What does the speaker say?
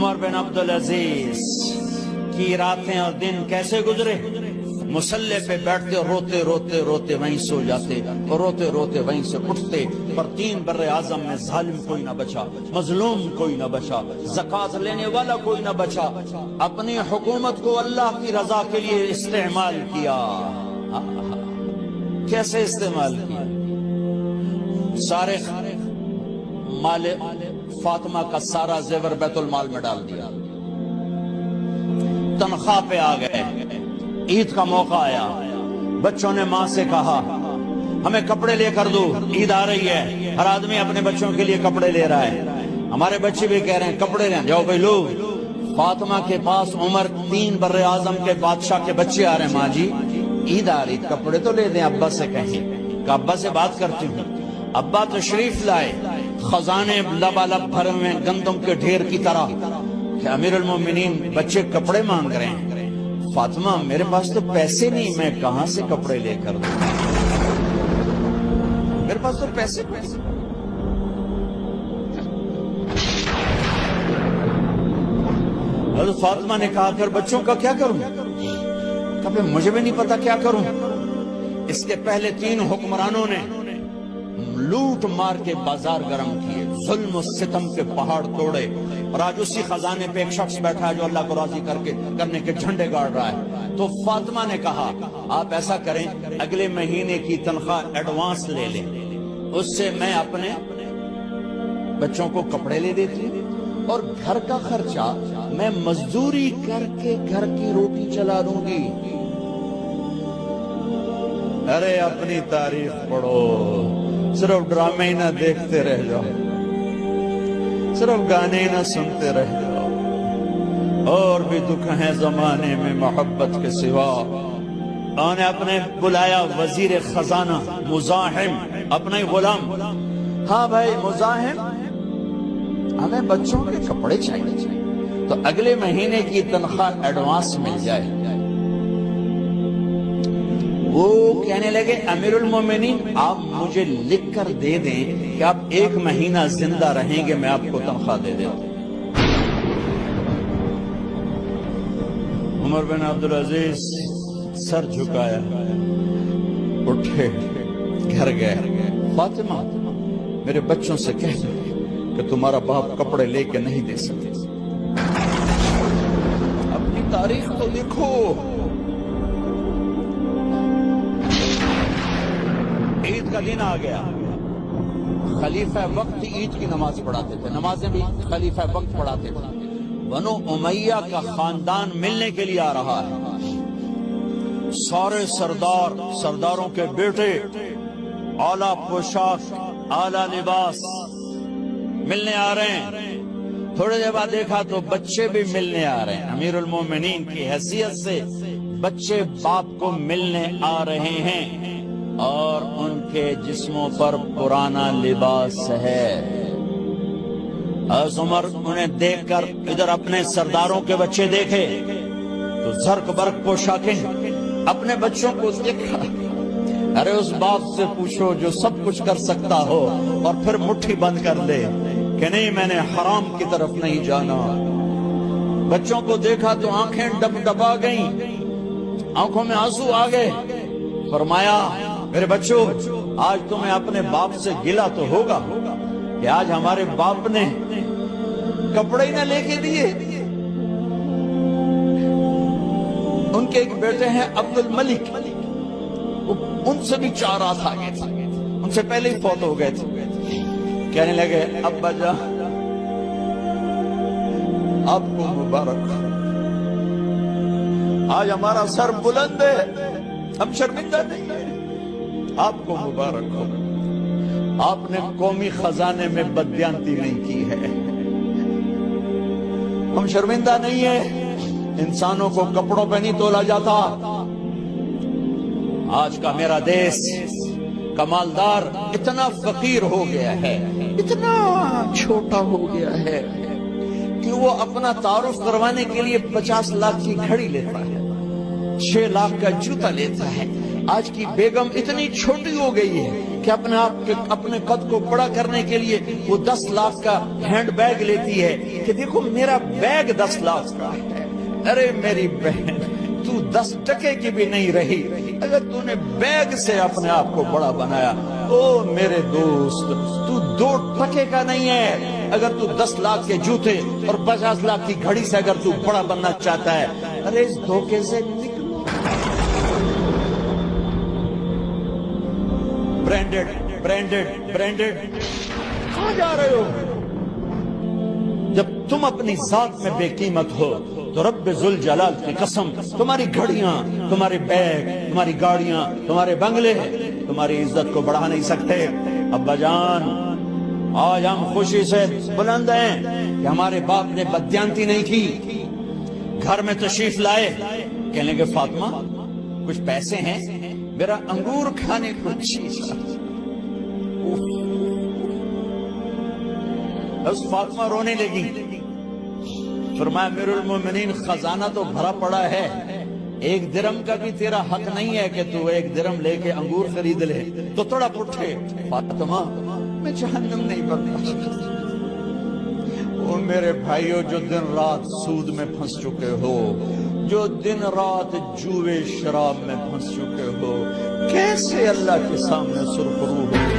عمر بن عبدالعزیز کی راتیں اور دن کیسے گزرے؟ مسلح پہ بیٹھتے روتے روتے روتے وہیں سو جاتے اور روتے روتے وہیں سے اٹھتے، پر 3 بر اعظم میں ظالم کوئی نہ بچا، مظلوم کوئی نہ بچا، زکوٰۃ لینے والا کوئی نہ بچا۔ اپنی حکومت کو اللہ کی رضا کے لیے استعمال کیا۔ کیسے استعمال کیا؟ سارے مال فاطمہ کا سارا زیور بیت المال میں ڈال دیا، تنخواہ پہ آ گئے۔ عید کا موقع آیا، بچوں نے ماں سے کہا ہمیں کپڑے لے کر دو، عید آ رہی ہے، ہر آدمی اپنے بچوں کے لیے کپڑے لے رہا ہے، ہمارے بچے بھی کہہ رہے ہیں کپڑے لیں، جاؤ بھائی لو۔ فاطمہ کے پاس عمر 3 بر اعظم کے بادشاہ کے بچے آ رہے ہیں، ماں جی عید آ رہی، کپڑے تو لے دیں، ابا سے کہیں کہ ابا سے بات کرتی ہوں۔ ابا تشریف لائے، خزانے لبالب بھرے ہوئے گندم کے ڈھیر کی طرح کہ امیر المومنین بچے کپڑے مانگ رہے ہیں۔ فاطمہ میرے پاس تو پیسے نہیں، میں کہاں سے کپڑے لے کر دوں، میرے پاس تو پیسے۔ حضرت فاطمہ نے کہا پھر بچوں کا کیا کروں؟ کہا مجھے بھی نہیں پتا کیا کروں۔ اس کے پہلے 3 حکمرانوں نے لوٹ مار کے بازار گرم کیے، ظلم و ستم کے پہاڑ توڑے، اور آج اسی خزانے پہ ایک شخص بیٹھا ہے جو اللہ کو راضی کرنے کے جھنڈے گاڑ رہا ہے۔ تو فاطمہ نے کہا آپ ایسا کریں، اگلے مہینے کی تنخواہ ایڈوانس لے لیں، اس سے میں اپنے بچوں کو کپڑے لے دیتی ہوں، اور گھر کا خرچہ میں مزدوری کر کے گھر کی روٹی چلا لوں گی۔ ارے اپنی تاریخ پڑھو، صرف ڈرامے ہی نہ دیکھتے رہ جاؤ، صرف گانے ہی نہ سنتے رہ جاؤ، اور بھی دکھ ہیں زمانے میں محبت کے سوا۔ انہوں نے اپنے بلایا وزیر خزانہ مزاحم، اپنا ہی غلام، ہاں بھائی مزاحم ہمیں بچوں کے کپڑے چاہیے تو اگلے مہینے کی تنخواہ ایڈوانس مل جائے۔ وہ کہنے لگے امیر المومنین آپ مجھے لکھ کر دے دیں کہ آپ 1 مہینہ زندہ رہیں گے، میں آپ کو تنخواہ دے دیں۔ عمر بن عبدالعزیز سر جھکایا، اٹھے، گھر گئے، فاطمہ میرے بچوں سے کہہ دو کہ تمہارا باپ کپڑے لے کے نہیں دے سکتے، اپنی تاریخ تو لکھو۔ عید کا دن آ گیا، خلیفہ وقت عید کی نماز پڑھاتے تھے، نمازیں بھی خلیفہ وقت پڑھاتے تھے۔ بنو امیہ کا خاندان ملنے کے لیے آ رہا ہے، سارے سرداروں کے بیٹے اعلیٰ پوشاک اعلیٰ لباس ملنے آ رہے ہیں۔ تھوڑے دیر بعد دیکھا تو بچے بھی ملنے آ رہے ہیں، امیر المومنین کی حیثیت سے بچے باپ کو ملنے آ رہے ہیں، اور ان کے جسموں پر پرانا لباس ہے۔ حضرت عمر انہیں دیکھ کر ادھر اپنے سرداروں کے بچے دیکھے تو زرق برق پوشاکیں، اپنے بچوں کو دیکھا۔ ارے اس باپ سے پوچھو جو سب کچھ کر سکتا ہو اور پھر مٹھی بند کر لے کہ نہیں میں نے حرام کی طرف نہیں جانا۔ بچوں کو دیکھا تو آنکھیں ڈبڈبا گئیں، آنکھوں میں آنسو آ گئے۔ فرمایا میرے بچوں آج تمہیں اپنے باپ سے گلہ تو ہوگا کہ آج ہمارے باپ نے کپڑے ہی نہ لے کے دیے۔ ان کے ایک بیٹے ہیں عبد الملک، ان سے بھی 4 رات آگے تھے، ان سے پہلے ہی فوت ہو گئے تھے۔ کہنے لگے ابا جان آپ کو مبارک، آج ہمارا سر بلند ہے، ہم شرمندہ نہیں ہیں، آپ کو مبارک ہو، آپ نے قومی خزانے میں بددیانتی نہیں کی ہے، ہم شرمندہ نہیں ہیں، انسانوں کو کپڑوں پہ نہیں تولا جاتا۔ آج کا میرا دیس کمالدار اتنا فقیر ہو گیا ہے، اتنا چھوٹا ہو گیا ہے کہ وہ اپنا تعارف کروانے کے لیے 50 لاکھ کی گھڑی لیتا ہے، 6 لاکھ کا جوتا لیتا ہے، آج کی بیگم اتنی چھوٹی ہو گئی ہے کہ اپنے قد کو بڑا کرنے کے لیے وہ 10 لاکھ کا ہینڈ بیگ لیتی ہے کہ دیکھو میرا بیگ 10 لاکھ کا ہے. ارے میری بہن، تو 10 ٹکے کی بھی نہیں رہی اگر تو نے بیگ سے اپنے آپ کو بڑا بنایا. او میرے دوست، تو 2 ٹکے کا نہیں ہے اگر تو 10 لاکھ کے جوتے اور 50 لاکھ کی گھڑی سے اگر تو بڑا بننا چاہتا ہے. ارے اس دھوکے سے نکلو. برینڈڈ کہاں جا رہے ہو؟ جب تم اپنی ذات میں بے قیمت ہو تو رب ذوالجلال کی قسم، تمہاری گھڑیاں، تمہارے بیگ، تمہاری گاڑیاں، تمہارے بنگلے تمہاری عزت کو بڑھا نہیں سکتے. ابا جان، آج ہم خوشی سے بلند ہیں کہ ہمارے باپ نے بددیانتی نہیں کی. گھر میں تشریف لائے، کہنے کہ فاطمہ کچھ پیسے ہیں، میرا انگور کھانے کو چیز. اس فاطمہ رونے لگی. فرمایا امیر المومنین، خزانہ تو بھرا پڑا ہے، 1 درم کا بھی تیرا حق نہیں ہے کہ تو 1 درم لے کے انگور خرید لے. تو تڑپ اٹھے. فاطمہ میں جہنم نہیں برداشت. او میرے بھائیو، جو دن رات سود میں پھنس چکے ہو، جو دن رات جوئے شراب میں پھنس چکے ہو، کیسے اللہ کے سامنے سرخرو ہو